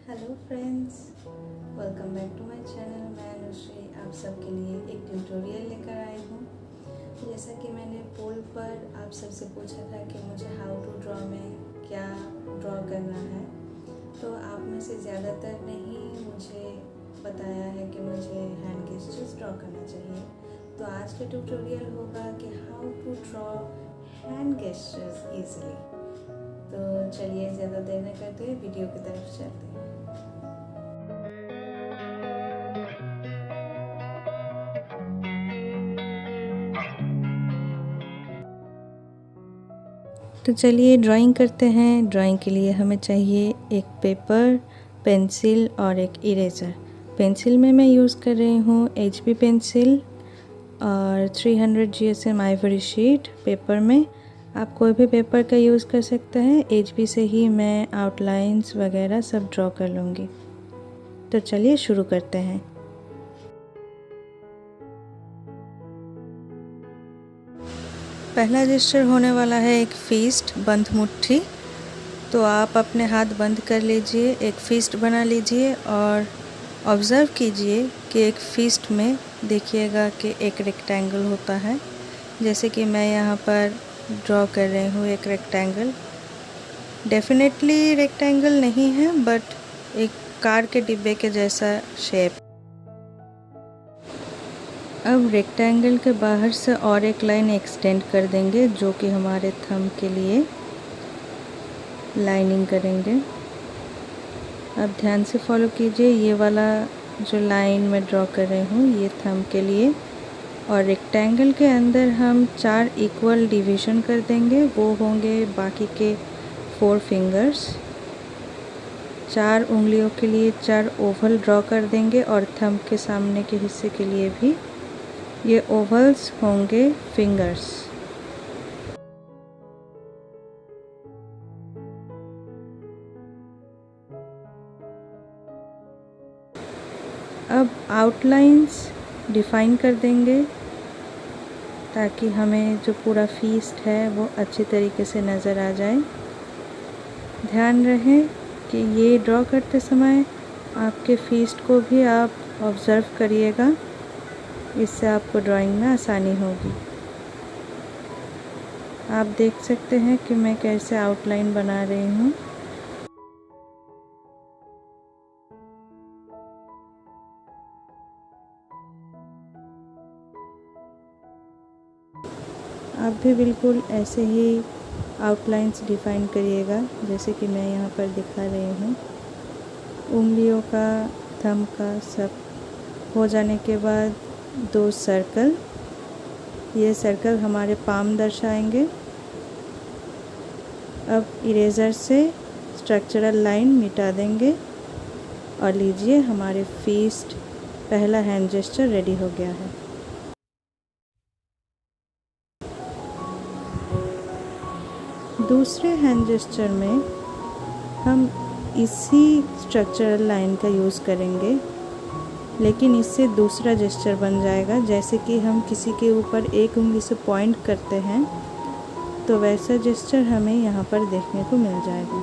Hello friends, welcome back to my channel. मैं अनुश्री आप सबके लिए एक ट्यूटोरियल लेकर आई हूँ। जैसा कि मैंने पोल पर आप सबसे पूछा था कि मुझे हाउ टू ड्रॉ में क्या ड्रॉ करना है, तो आप में से ज़्यादातर ने ही मुझे बताया है कि मुझे हैंड गेस्चर्स ड्रॉ करना चाहिए। तो आज का ट्यूटोरियल होगा कि how to draw hand gestures easily. तो चलिए ज़्यादा देर न करते हुए वीडियो की तरफ चलते हैं। तो चलिए ड्राइंग करते हैं। ड्राइंग के लिए हमें चाहिए एक पेपर, पेंसिल और एक इरेज़र। पेंसिल में मैं यूज़ कर रही हूँ HB पेंसिल और 300 GSM आइवरी शीट। पेपर में आप कोई भी पेपर का यूज़ कर सकते हैं। HB से ही मैं आउटलाइंस वगैरह सब ड्रॉ कर लूँगी। तो चलिए शुरू करते हैं। पहला जेस्चर होने वाला है एक फिस्ट, बंद मुट्ठी। तो आप अपने हाथ बंद कर लीजिए, एक फिस्ट बना लीजिए और ऑब्ज़र्व कीजिए कि एक फिस्ट में देखिएगा कि एक रेक्टेंगल होता है। जैसे कि मैं यहाँ पर ड्रॉ कर रही हूँ एक रेक्टेंगल। डेफिनेटली रेक्टेंगल नहीं है, बट एक कार के डिब्बे के जैसा शेप। अब रेक्टेंगल के बाहर से और एक लाइन एक्सटेंड कर देंगे जो कि हमारे थंब के लिए लाइनिंग करेंगे। अब ध्यान से फॉलो कीजिए, ये वाला जो लाइन मैं ड्रॉ कर रही हूँ ये थंब के लिए, और रेक्टेंगल के अंदर हम 4 इक्वल डिवीज़न कर देंगे। वो होंगे बाकी के 4 फिंगर्स। 4 उंगलियों के लिए 4 ओवल ड्रॉ कर देंगे और थंब के सामने के हिस्से के लिए भी ये ओवल्स होंगे फिंगर्स। अब आउटलाइंस डिफ़ाइन कर देंगे ताकि हमें जो पूरा फीस्ट है वो अच्छी तरीके से नज़र आ जाए। ध्यान रहे कि ये ड्रॉ करते समय आपके फीस्ट को भी आप ऑब्ज़र्व करिएगा, इससे आपको ड्राइंग में आसानी होगी। आप देख सकते हैं कि मैं कैसे आउटलाइन बना रही हूँ। आप भी बिल्कुल ऐसे ही आउटलाइंस डिफ़ाइन करिएगा जैसे कि मैं यहाँ पर दिखा रही हूँ। उंगलियों का, थंब का सब हो जाने के बाद 2 सर्कल, ये सर्कल हमारे पाम दर्शाएंगे। अब इरेज़र से स्ट्रक्चरल लाइन मिटा देंगे और लीजिए हमारे फीस्ट पहला हैंड जेस्चर रेडी हो गया है। दूसरे हैंड जेस्चर में हम इसी स्ट्रक्चरल लाइन का यूज़ करेंगे, लेकिन इससे दूसरा जेस्चर बन जाएगा। जैसे कि हम किसी के ऊपर एक उंगली से पॉइंट करते हैं तो वैसा जेस्चर हमें यहाँ पर देखने को मिल जाएगा।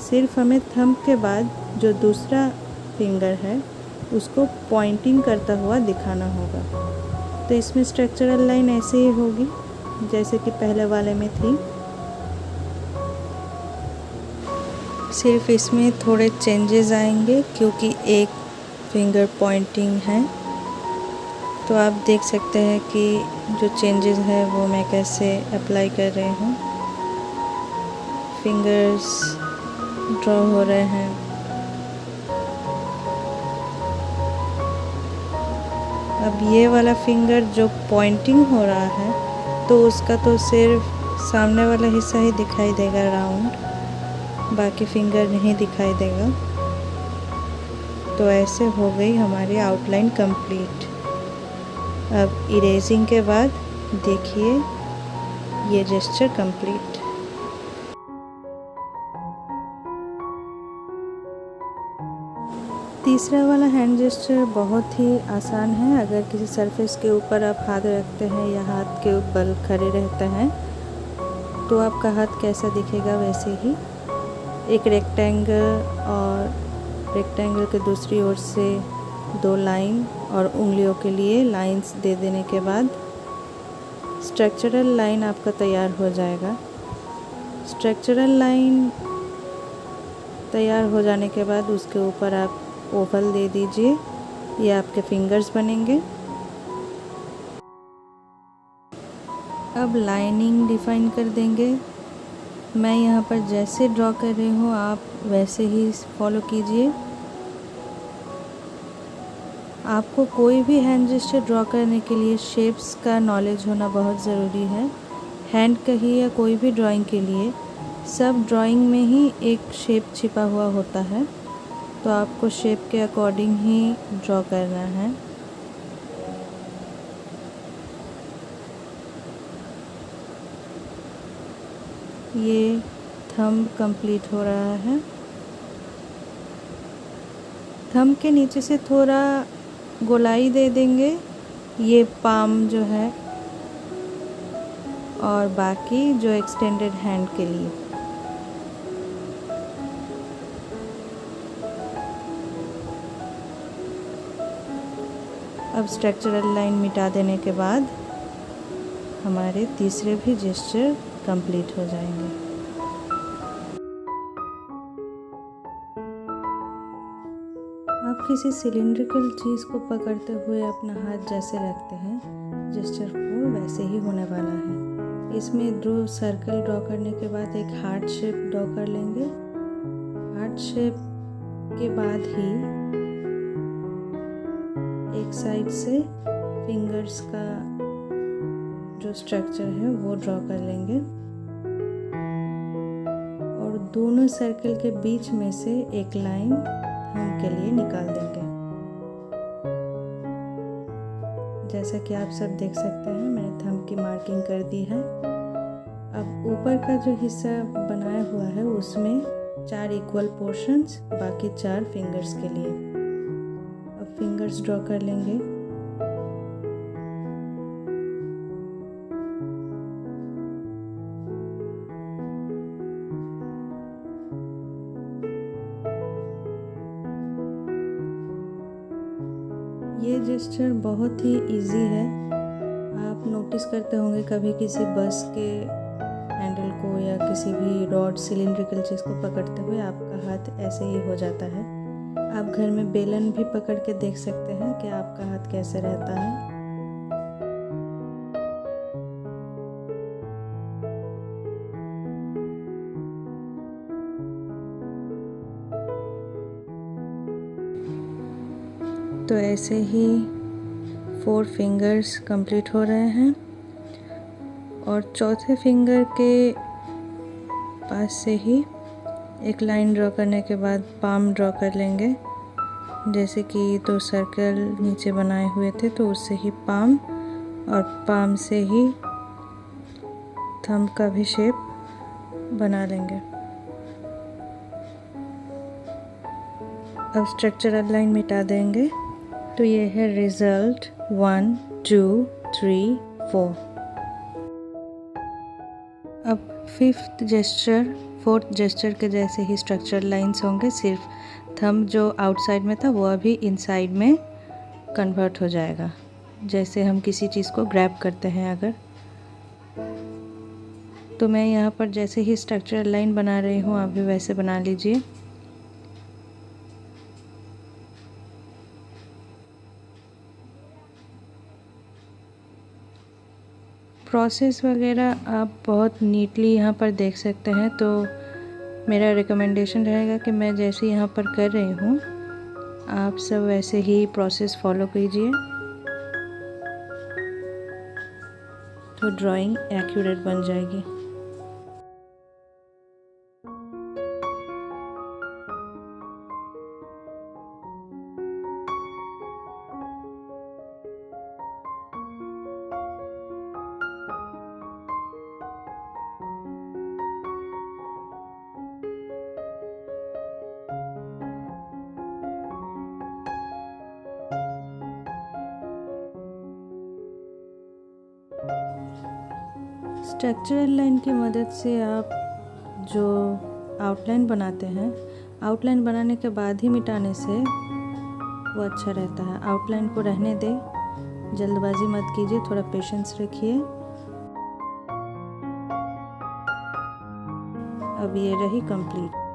सिर्फ हमें थंब के बाद जो दूसरा फिंगर है उसको पॉइंटिंग करता हुआ दिखाना होगा। तो इसमें स्ट्रक्चरल लाइन ऐसे ही होगी जैसे कि पहले वाले में थी, सिर्फ इसमें थोड़े चेंजेस आएंगे क्योंकि एक फिंगर पॉइंटिंग है। तो आप देख सकते हैं कि जो चेंजेस है वो मैं कैसे अप्लाई कर रही हूँ। फिंगर्स ड्रॉ हो रहे हैं। अब ये वाला फिंगर जो पॉइंटिंग हो रहा है तो उसका तो सिर्फ सामने वाला हिस्सा ही दिखाई देगा राउंड, बाकी फिंगर नहीं दिखाई देगा। तो ऐसे हो गई हमारी आउटलाइन कंप्लीट। अब इरेजिंग के बाद देखिए ये जेस्चर कंप्लीट। तीसरा वाला हैंड जेस्चर बहुत ही आसान है। अगर किसी सरफेस के ऊपर आप हाथ रखते हैं या हाथ के ऊपर खड़े रहते हैं तो आपका हाथ कैसा दिखेगा, वैसे ही एक रेक्टेंगल और रेक्टेंगल के दूसरी ओर से 2 लाइन और उंगलियों के लिए लाइंस दे देने के बाद स्ट्रक्चरल लाइन आपका तैयार हो जाएगा। स्ट्रक्चरल लाइन तैयार हो जाने के बाद उसके ऊपर आप ओवल दे दीजिए, ये आपके फिंगर्स बनेंगे। अब लाइनिंग डिफाइन कर देंगे। मैं यहाँ पर जैसे ड्रॉ कर रही हूँ आप वैसे ही फॉलो कीजिए। आपको कोई भी हैंड जेस्चर ड्रॉ करने के लिए शेप्स का नॉलेज होना बहुत ज़रूरी है। हैंड कहिए या कोई भी ड्राइंग के लिए, सब ड्राइंग में ही एक शेप छिपा हुआ होता है, तो आपको शेप के अकॉर्डिंग ही ड्रॉ करना है। ये थंब कंप्लीट हो रहा है। थंब के नीचे से थोड़ा गोलाई दे देंगे, ये पाम जो है, और बाकी जो एक्सटेंडेड हैंड के लिए। अब स्ट्रक्चरल लाइन मिटा देने के बाद हमारे तीसरे भी जेस्चर कंप्लीट हो जाएंगे। आप किसी सिलिंड्रिकल चीज़ को पकड़ते हुए अपना हाथ जैसे रखते हैं, जेस्चर 4 वैसे ही होने वाला है। इसमें 2 सर्कल ड्रॉ करने के बाद एक हार्ट शेप ड्रॉ कर लेंगे। हार्ट शेप के बाद ही एक साइड से फिंगर्स का जो स्ट्रक्चर है वो ड्रॉ कर लेंगे और दोनों सर्कल के बीच में से एक लाइन थंब के लिए निकाल देंगे। जैसा कि आप सब देख सकते हैं, मैंने थंब की मार्किंग कर दी है। अब ऊपर का जो हिस्सा बनाया हुआ है उसमें 4 इक्वल पोर्शंस, बाकी 4 फिंगर्स के लिए। अब फिंगर्स ड्रॉ कर लेंगे। ये जेस्चर बहुत ही इजी है। आप नोटिस करते होंगे कभी किसी बस के हैंडल को या किसी भी रॉड सिलिंड्रिकल चीज़ को पकड़ते हुए आपका हाथ ऐसे ही हो जाता है। आप घर में बेलन भी पकड़ के देख सकते हैं कि आपका हाथ कैसे रहता है। तो ऐसे ही 4 फिंगर्स कंप्लीट हो रहे हैं और चौथे फिंगर के पास से ही एक लाइन ड्रॉ करने के बाद पाम ड्रॉ कर लेंगे। जैसे कि 2 सर्कल नीचे बनाए हुए थे तो उससे ही पाम, और पाम से ही थंब का भी शेप बना लेंगे। अब स्ट्रक्चरल लाइन मिटा देंगे। तो ये है रिजल्ट 1 2 3 4। अब 4th जेस्चर के जैसे ही स्ट्रक्चरल लाइंस होंगे, सिर्फ थंब जो आउटसाइड में था वो अभी इनसाइड में कन्वर्ट हो जाएगा। जैसे हम किसी चीज़ को ग्रैब करते हैं अगर, तो मैं यहाँ पर जैसे ही स्ट्रक्चरल लाइन बना रही हूँ आप भी वैसे बना लीजिए। प्रोसेस वगैरह आप बहुत नीटली यहाँ पर देख सकते हैं। तो मेरा रिकमेंडेशन रहेगा कि मैं जैसे यहाँ पर कर रही हूँ आप सब वैसे ही प्रोसेस फॉलो कीजिए, तो ड्राइंग एक्यूरेट बन जाएगी। स्ट्रक्चरल लाइन की मदद से आप जो आउटलाइन बनाते हैं आउटलाइन बनाने के बाद ही मिटाने से वो अच्छा रहता है। आउटलाइन को रहने दें, जल्दबाजी मत कीजिए, थोड़ा पेशेंस रखिए। अब ये रही कंप्लीट।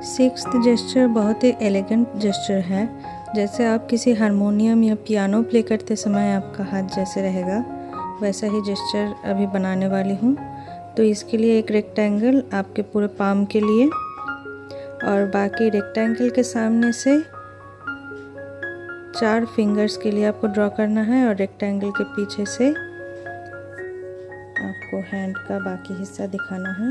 सिक्स्थ जेस्चर बहुत ही एलिगेंट जेस्चर है। जैसे आप किसी हारमोनियम या पियानो प्ले करते समय आपका हाथ जैसे रहेगा, वैसा ही जेस्चर अभी बनाने वाली हूँ। तो इसके लिए एक रेक्टेंगल आपके पूरे पाम के लिए, और बाकी रेक्टेंगल के सामने से 4 फिंगर्स के लिए आपको ड्रॉ करना है, और रेक्टेंगल के पीछे से आपको हैंड का बाकी हिस्सा दिखाना है।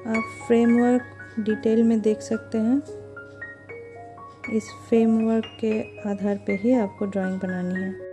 आप फ्रेमवर्क डिटेल में देख सकते हैं। इस फ्रेमवर्क के आधार पे ही आपको ड्राइंग बनानी है।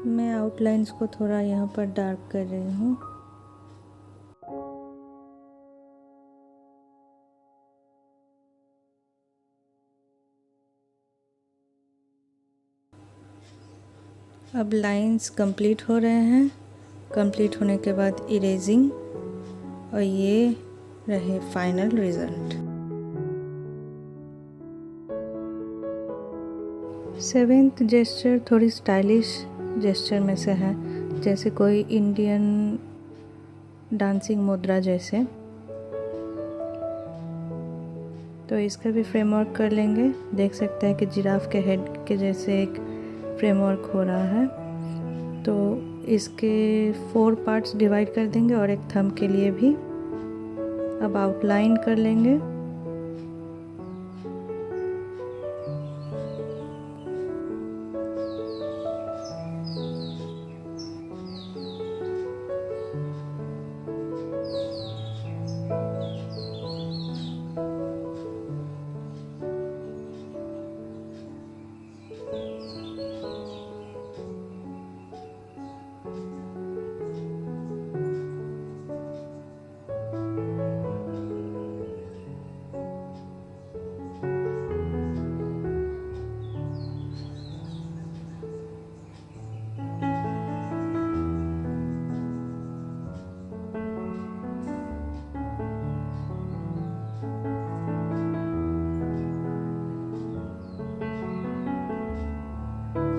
मैं आउटलाइंस को थोड़ा यहाँ पर डार्क कर रही हूँ। अब लाइंस कंप्लीट हो रहे हैं। कंप्लीट होने के बाद इरेजिंग, और ये रहे फाइनल रिजल्ट। 7th जेस्चर थोड़ी स्टाइलिश जेस्चर में से है, जैसे कोई इंडियन डांसिंग मुद्रा जैसे। तो इसका भी फ्रेमवर्क कर लेंगे। देख सकते हैं कि जिराफ के हेड के जैसे एक फ्रेमवर्क हो रहा है। तो इसके 4 पार्ट्स डिवाइड कर देंगे, और एक थंब के लिए भी। अब आउटलाइन कर लेंगे।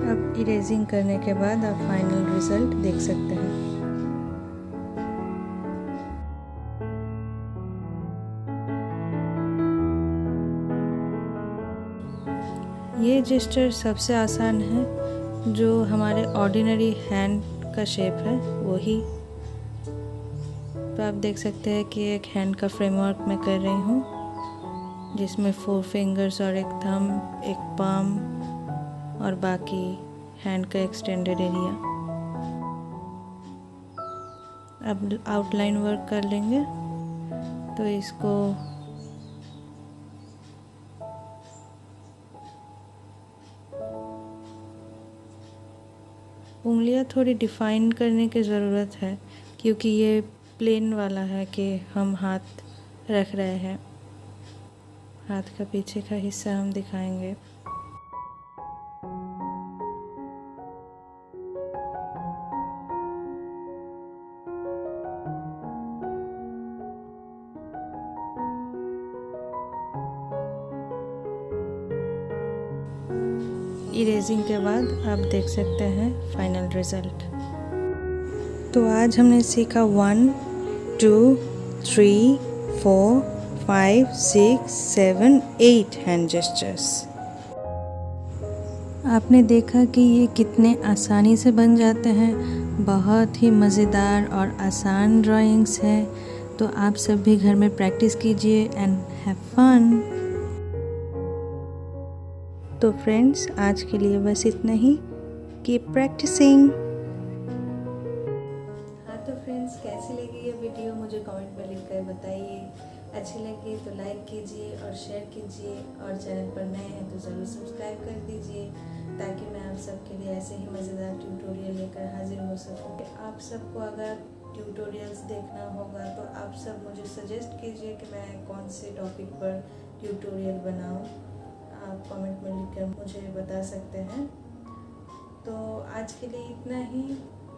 अब इरेजिंग करने के बाद आप फाइनल रिजल्ट देख सकते हैं। ये जेस्चर सबसे आसान है, जो हमारे ऑर्डिनरी हैंड का शेप है वही। तो आप देख सकते हैं कि एक हैंड का फ्रेमवर्क मैं कर रही हूँ, जिसमें 4 फिंगर्स और एक थंब, एक पाम, और बाकी हैंड का एक्सटेंडेड एरिया। अब आउटलाइन वर्क कर लेंगे। तो इसको उंगलियां थोड़ी डिफाइन करने की ज़रूरत है, क्योंकि ये प्लेन वाला है कि हम हाथ रख रहे हैं। हाथ का पीछे का हिस्सा हम दिखाएंगे। इरेजिंग के बाद आप देख सकते हैं फाइनल रिजल्ट। तो आज हमने सीखा 1 2 3 4 5 6 7 8 हैंड जेस्चर्स। आपने देखा कि ये कितने आसानी से बन जाते हैं। बहुत ही मज़ेदार और आसान ड्राइंग्स हैं। तो आप सब भी घर में प्रैक्टिस कीजिए एंड हैव फन। तो फ्रेंड्स, आज के लिए बस इतना ही। Keep practising. हाँ तो फ्रेंड्स, कैसी लगी ये वीडियो मुझे कमेंट में लिखकर बताइए। अच्छी लगी तो लाइक कीजिए और शेयर कीजिए, और चैनल पर नए हैं तो ज़रूर सब्सक्राइब कर दीजिए, ताकि मैं आप सबके लिए ऐसे ही मज़ेदार ट्यूटोरियल लेकर हाजिर हो सकूँ। आप सबको अगर ट्यूटोरियल्स देखना होगा तो आप सब मुझे सजेस्ट कीजिए कि मैं कौन से टॉपिक पर ट्यूटोरियल बनाऊँ। आप कमेंट में लिखकर मुझे बता सकते हैं। तो आज के लिए इतना ही।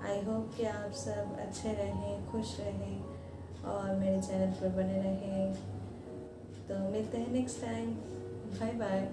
आई होप कि आप सब अच्छे रहें, खुश रहें और मेरे चैनल पर बने रहें। तो मिलते हैं नेक्स्ट टाइम। Bye bye.